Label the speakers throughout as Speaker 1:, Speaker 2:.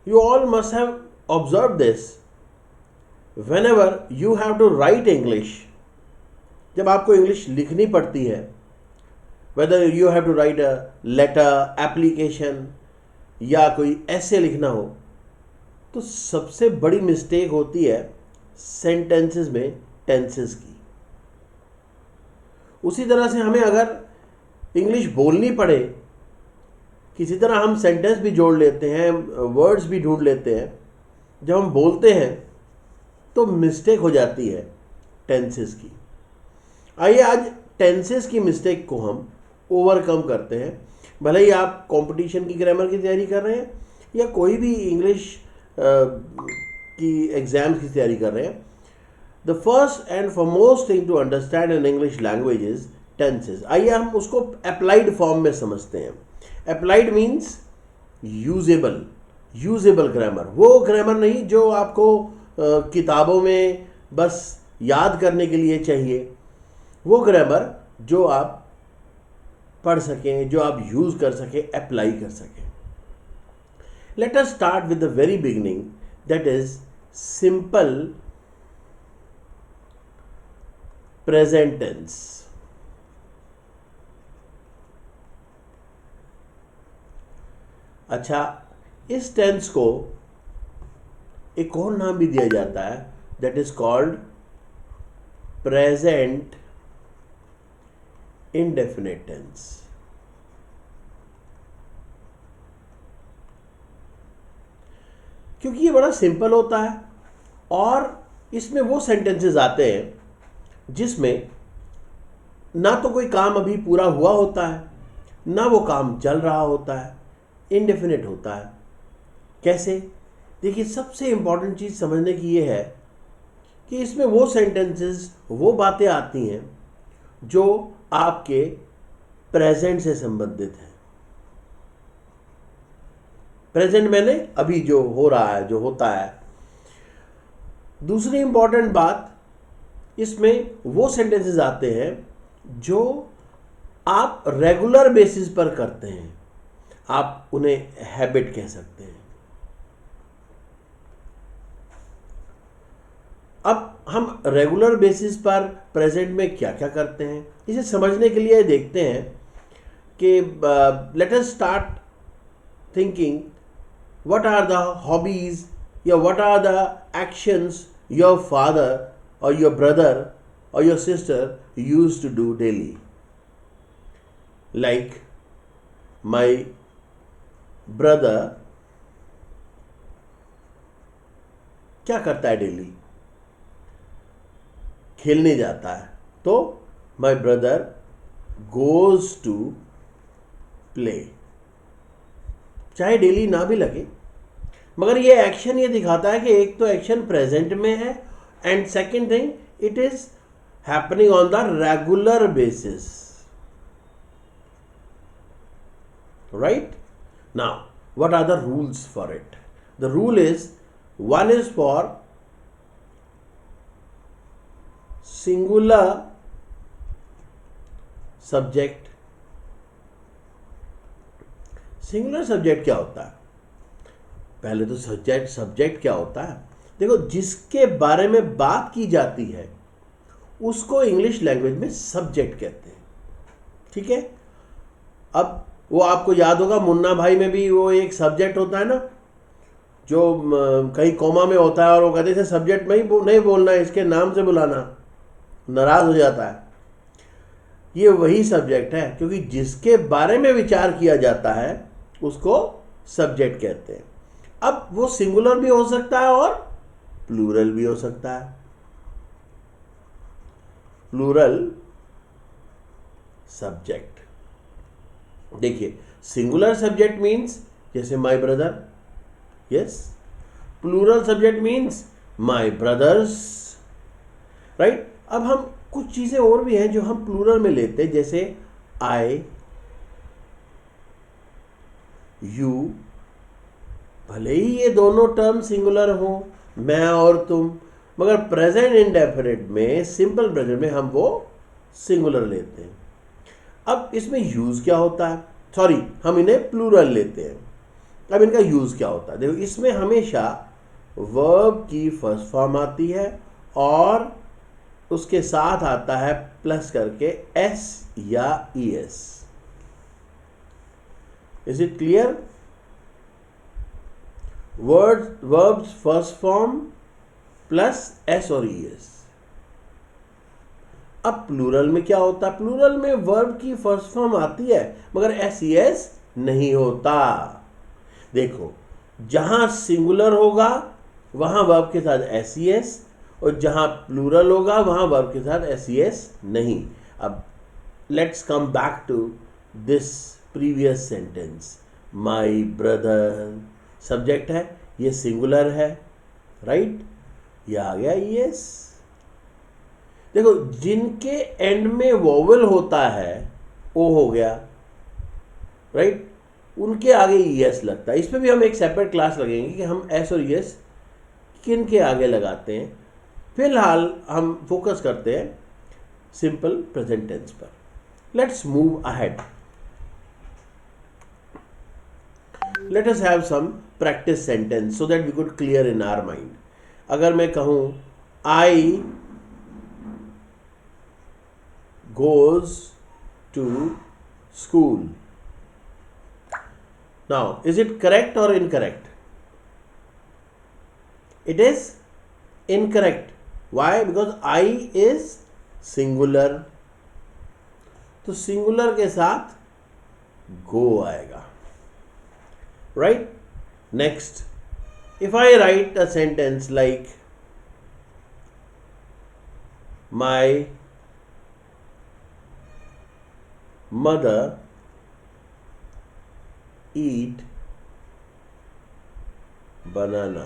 Speaker 1: You all must have observed this. Whenever you have to write English, जब आपको English लिखनी पड़ती है, whether you have to write a letter, application या कोई ऐसे लिखना हो, तो सबसे बड़ी मिस्टेक होती है सेंटेंसेस में टेंसेस की। उसी तरह से हमें अगर इंग्लिश बोलनी पड़े, किसी तरह हम सेंटेंस भी जोड़ लेते हैं, वर्ड्स भी ढूंढ लेते हैं, जब हम बोलते हैं तो मिस्टेक हो जाती है टेंसेस की। आइए आज टेंसेस की मिस्टेक को हम ओवरकम करते हैं। भले ही आप कंपटीशन की ग्रामर की तैयारी कर रहे हैं या कोई भी इंग्लिश की एग्ज़ाम की तैयारी कर रहे हैं, the first and foremost thing to understand in English language is tenses. आइए हम उसको अप्लाइड फॉर्म में समझते हैं। Applied means usable grammar. वो ग्रामर नहीं जो आपको किताबों में बस याद करने के लिए चाहिए, वो ग्रामर जो आप पढ़ सकें, जो आप यूज़ कर सकें, अप्लाई कर सकें। Let us start with the very beginning, that is simple present tense. अच्छा, इस टेंस को एक और नाम भी दिया जाता है, that is called present indefinite tense. क्योंकि ये बड़ा सिंपल होता है और इसमें वो सेंटेंसेस आते हैं जिसमें ना तो कोई काम अभी पूरा हुआ होता है, ना वो काम चल रहा होता है, इंडेफिनिट होता है। कैसे? देखिए, सबसे इंपॉर्टेंट चीज़ समझने की ये है कि इसमें वो सेंटेंसेस, वो बातें आती हैं जो आपके प्रेजेंट से संबंधित हैं। प्रेजेंट मैंने अभी जो हो रहा है, जो होता है। दूसरी इंपॉर्टेंट बात, इसमें वो सेंटेंसेस आते हैं जो आप रेगुलर बेसिस पर करते हैं, आप उन्हें हैबिट कह सकते हैं। अब हम रेगुलर बेसिस पर प्रेजेंट में क्या क्या करते हैं, इसे समझने के लिए देखते हैं कि let us start thinking what are the hobbies या what are the actions your father or your brother or your sister used to do daily. Like my brother क्या करता है डेली? खेलने जाता है, तो my brother goes to play। चाहे daily ना भी लगे, मगर ये एक्शन ये दिखाता है कि एक तो एक्शन प्रेजेंट में है, and second thing, it is happening on the regular basis, right? Now what are the rules for it? The rule is, one is for singular subject। Singular subject क्या होता है? पहले तो सब्जेक्ट क्या होता है? देखो, जिसके बारे में बात की जाती है उसको इंग्लिश लैंग्वेज में सब्जेक्ट कहते हैं। ठीक है? अब वो आपको याद होगा, मुन्ना भाई में भी वो एक सब्जेक्ट होता है ना, जो कहीं कोमा में होता है और वो कहते थे सब्जेक्ट में ही नहीं बोलना है, इसके नाम से बुलाना, नाराज हो जाता है। ये वही सब्जेक्ट है, क्योंकि जिसके बारे में विचार किया जाता है उसको सब्जेक्ट कहते हैं। अब वो सिंगुलर भी हो सकता है और प्लूरल भी हो सकता है। प्लूरल सब्जेक्ट, देखिए, सिंगुलर सब्जेक्ट मीन्स जैसे my brother, yes. Plural subject means my brothers, right. अब हम कुछ चीजें और भी हैं जो हम प्लूरल में लेते हैं, जैसे आई, यू। भले ही ये दोनों टर्म सिंगुलर हो, मैं और तुम, मगर प्रेजेंट इंडेफिनिट में, सिंपल प्रेजेंट में हम वो सिंगुलर लेते हैं। अब इसमें यूज क्या होता है? सॉरी, हम इन्हें प्लूरल लेते हैं। अब इनका यूज क्या होता है, देखो इसमें हमेशा वर्ब की फर्स्ट फॉर्म आती है और उसके साथ आता है प्लस करके एस या E S. Is it clear? Verbs first form plus S और ईएस। अब प्लूरल में क्या होता है, प्लूरल में वर्ब की फर्स्ट फॉर्म आती है मगर एस ईएस नहीं होता। देखो जहां सिंगुलर होगा वहां वर्ब के साथ एस ईएस, और जहां प्लूरल होगा वहां वर्ब के साथ एस ईएस नहीं। अब let's come back to this previous sentence, my brother subject है, ये सिंगुलर है, राइट, ये आ गया ईएस। देखो जिनके एंड में वोवेल होता है ओ हो गया, राइट, उनके आगे ईएस लगता है। इस पे भी हम एक सेपरेट क्लास लगेंगे कि हम एस और ईएस किन के आगे लगाते हैं। फिलहाल हम फोकस करते हैं सिंपल प्रेजेंट टेंस पर। Let's move ahead, let us have some practice sentence so that we could clear in our mind. अगर मैं कहूं आई goes to school, now is it correct or incorrect? It is incorrect. Why? Because I is singular, तो singular के साथ go आएगा, right? Next, if I write a sentence like my mother eat banana,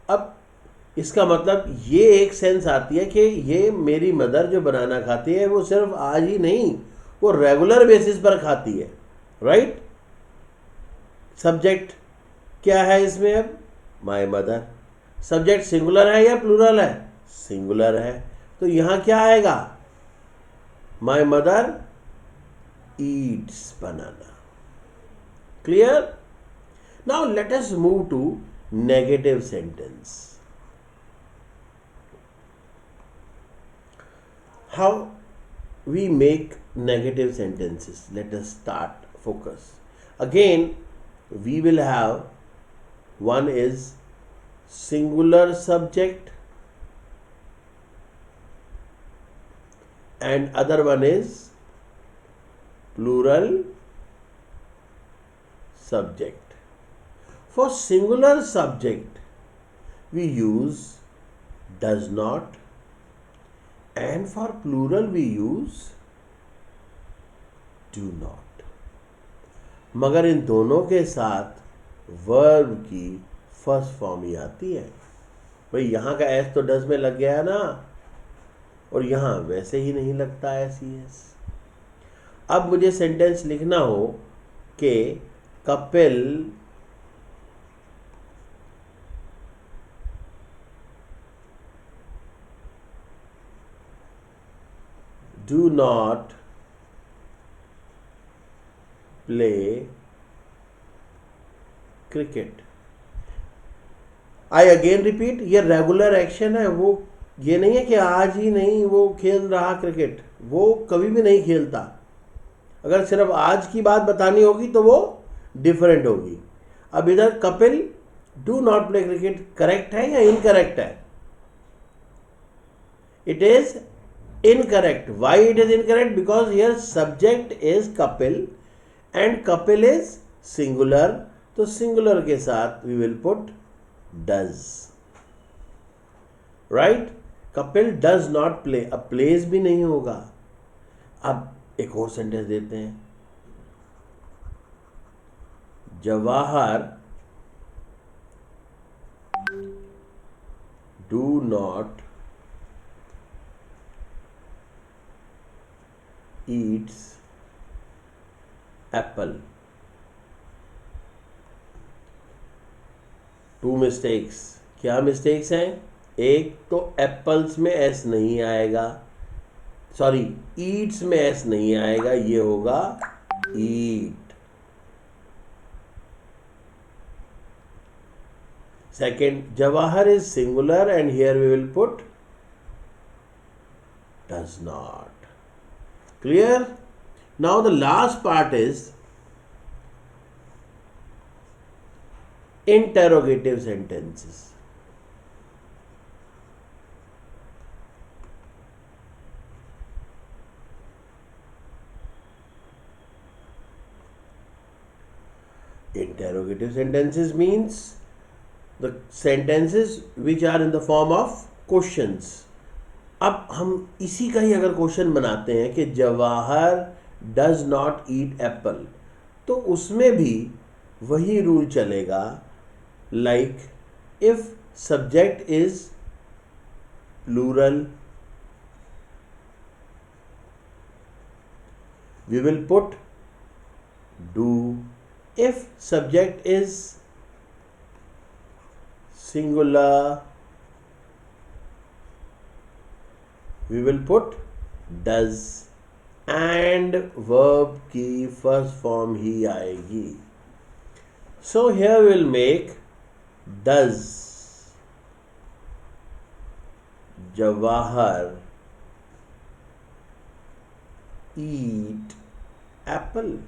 Speaker 1: अब इसका मतलब ये एक sense आती है कि ये मेरी मदर जो बनाना खाती है वो सिर्फ आज ही नहीं, वो रेगुलर बेसिस पर खाती है, राइट। सब्जेक्ट क्या है इसमें, अब माय मदर, सब्जेक्ट सिंगुलर है या प्लूरल है, सिंगुलर है, तो यहां क्या आएगा, My mother eats banana. Clear? Now let us move to negative sentence. How we make negative sentences? Let us start focus. Again, we will have one is singular subject and other one is plural subject. For singular subject we use does not, and for plural we use do not, मगर इन दोनों के साथ verb की first form ही आती है। भाई यहाँ का एस तो डज में लग गया है ना, और यहां वैसे ही नहीं लगता है सी-एस। अब मुझे सेंटेंस लिखना हो कि Kapil do not play cricket. I again repeat, ये रेगुलर एक्शन है, वो ये नहीं है कि आज ही नहीं वो खेल रहा क्रिकेट, वो कभी भी नहीं खेलता। अगर सिर्फ आज की बात बतानी होगी तो वो डिफरेंट होगी। अब इधर Kapil do not play cricket correct है या इनकरेक्ट है? It is incorrect. Why it is incorrect? Because here subject is Kapil and Kapil is singular, तो सिंगुलर के साथ we will put does, right. Kapil does not play, अब प्लेज भी नहीं होगा। अब एक और सेंटेंस देते हैं, Jawahar do not eats apple. Two mistakes. क्या मिस्टेक्स हैं? एक तो एप्पल्स में एस नहीं आएगा, सॉरी ईट्स में एस नहीं आएगा, ये होगा ईट। Second, Jawahar is singular and here we will put does not. Clear? Now the last part is interrogative sentences. Interrogative sentences means the sentences which are in the form of questions. अब हम इसी का ही अगर question बनाते हैं कि Jawahar does not eat apple, तो उसमें भी वही रूल चलेगा. Like if subject is plural, we will put do. If subject is singular, we will put does. and verb की first form ही आएगी. So here we will make does Jawahar eat apple?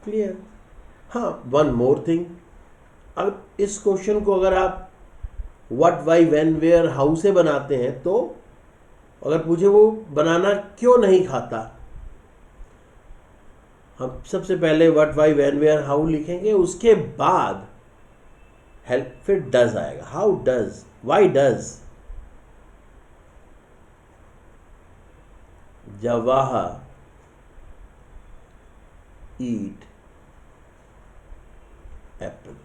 Speaker 1: Clear? हाँ, one more thing. अब इस question को अगर आप what, why, when, where, how से बनाते हैं, तो अगर पूछे वो बनाना क्यों नहीं खाता, हम सबसे पहले what, why, when, where, how लिखेंगे. उसके बाद हेल्प, फिर डज आएगा. How does, why does Jawahar eat apple.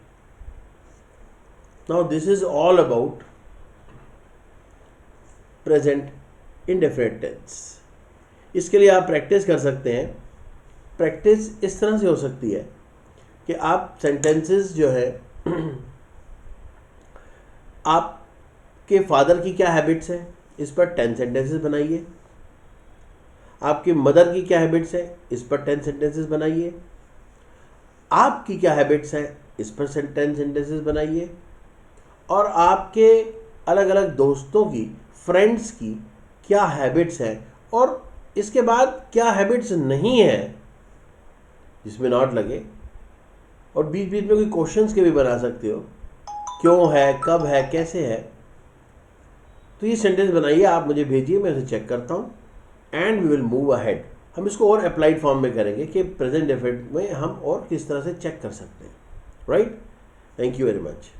Speaker 1: Now this is all about present indefinite tense. इसके लिए आप प्रैक्टिस कर सकते हैं. प्रैक्टिस इस तरह से हो सकती है कि आप सेंटेंसेस जो है आपके फादर की क्या हैबिट्स है, इस पर 10 सेंटेंसेस बनाइए. आपकी मदर की क्या हैबिट्स है, इस पर 10 सेंटेंसेस बनाइए. आपकी क्या हैबिट्स है, इस पर 10 सेंटेंसेस बनाइए. और आपके अलग अलग दोस्तों की, फ्रेंड्स की क्या हैबिट्स हैं, और इसके बाद क्या हैबिट्स नहीं है जिसमें नॉट लगे. और बीच बीच में कोई क्वेश्चंस के भी बना सकते हो, क्यों है, कब है, कैसे है. तो ये सेंटेंस बनाइए, आप मुझे भेजिए, मैं इसे चेक करता हूँ. And we will move ahead. हम इसको और अप्लाइड फॉर्म में करेंगे कि प्रेजेंट डेफिनेट में हम और किस तरह से चेक कर सकते हैं. Right? Thank you very much.